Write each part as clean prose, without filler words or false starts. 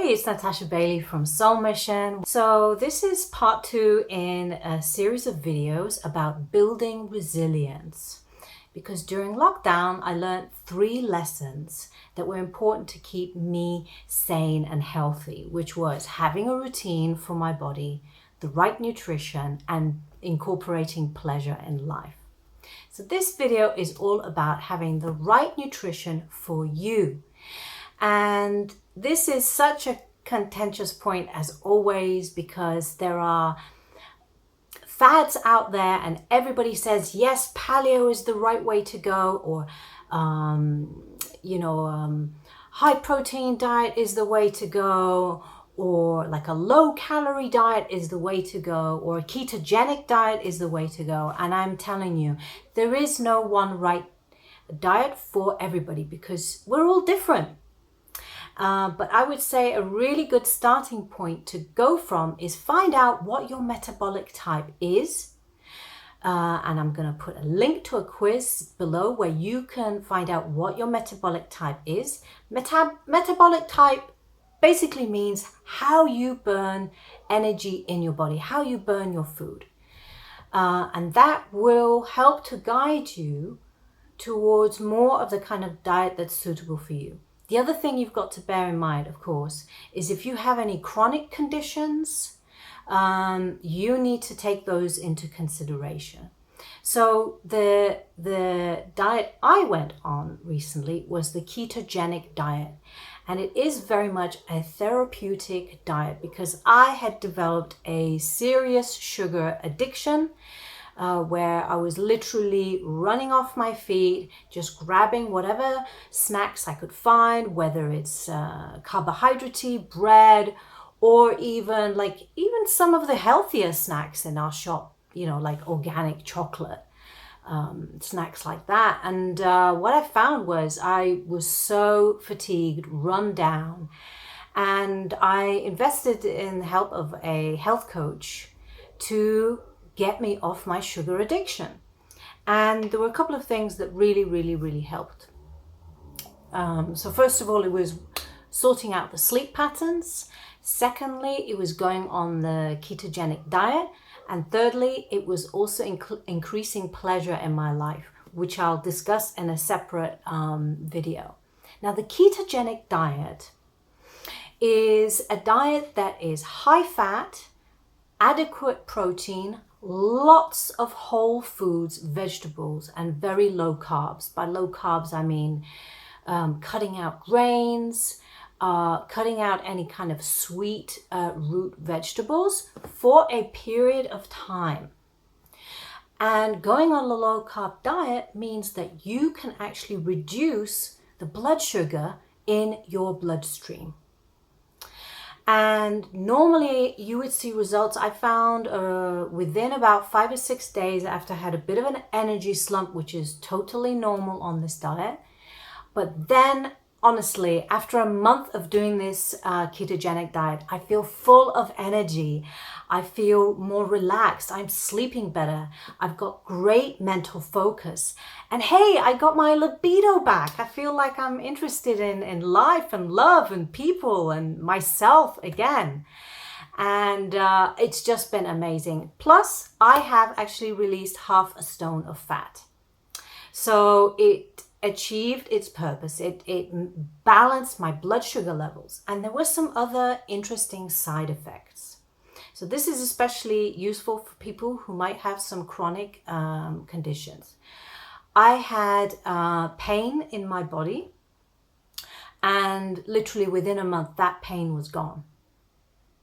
it's Natasha Bailey from Soul Mission. So this is part 2 in a series of videos about building resilience. Because during lockdown, I learned 3 lessons that were important to keep me sane and healthy, which was having a routine for my body, the right nutrition, and incorporating pleasure in life. So this video is all about having the right nutrition for you. And this is such a contentious point as always, because there are fads out there and everybody says, yes, paleo is the right way to go, or, high protein diet is the way to go, or like a low calorie diet is the way to go, or a ketogenic diet is the way to go. And I'm telling you, there is no one right diet for everybody because we're all different. But I would say a really good starting point to go from is find out what your metabolic type is. And I'm going to put a link to a quiz below where you can find out what your metabolic type is. Metabolic type basically means how you burn energy in your body, how you burn your food. And that will help to guide you towards more of the kind of diet that's suitable for you. The other thing you've got to bear in mind, of course, is if you have any chronic conditions, you need to take those into consideration. So the diet I went on recently was the ketogenic diet. And it is very much a therapeutic diet because I had developed a serious sugar addiction. Where I was literally running off my feet, just grabbing whatever snacks I could find, whether it's carbohydrate, bread, or even some of the healthier snacks in our shop, like organic chocolate, snacks like that. And what I found was I was so fatigued, run down, and I invested in the help of a health coach to get me off my sugar addiction. And there were a couple of things that really helped. So first of all, it was sorting out the sleep patterns. Secondly, it was going on the ketogenic diet. And thirdly, it was also increasing pleasure in my life, which I'll discuss in a separate video. Now, the ketogenic diet is a diet that is high fat, adequate protein, lots of whole foods, vegetables, and very low carbs. By low carbs, I mean cutting out grains, cutting out any kind of sweet root vegetables for a period of time. And going on a low carb diet means that you can actually reduce the blood sugar in your bloodstream. And normally you would see results, I found, within about 5 or 6 days after I had a bit of an energy slump, which is totally normal on this diet. But then, honestly, after a month of doing this ketogenic diet, I feel full of energy. I feel more relaxed. I'm sleeping better. I've got great mental focus. And hey, I got my libido back. I feel like I'm interested in life and love and people and myself again. And it's just been amazing. Plus, I have actually released 1/2 stone of fat. So it achieved its purpose. It balanced my blood sugar levels. And there were some other interesting side effects. So this is especially useful for people who might have some chronic conditions. I had pain in my body, and literally within a month, that pain was gone.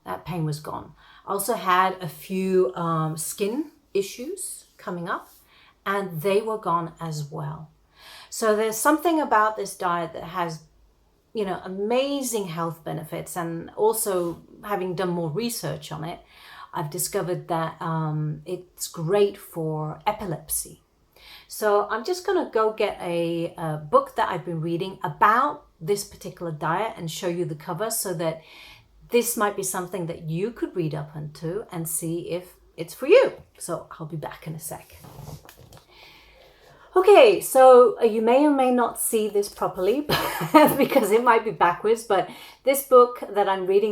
That pain was gone. I also had a few skin issues coming up, and they were gone as well. So there's something about this diet that has, amazing health benefits. And also, having done more research on it, I've discovered that it's great for epilepsy. So I'm just going to go get a book that I've been reading about this particular diet and show you the cover so that this might be something that you could read up into and see if it's for you. So I'll be back in a sec. Okay, so you may or may not see this properly because it might be backwards, but this book that I'm reading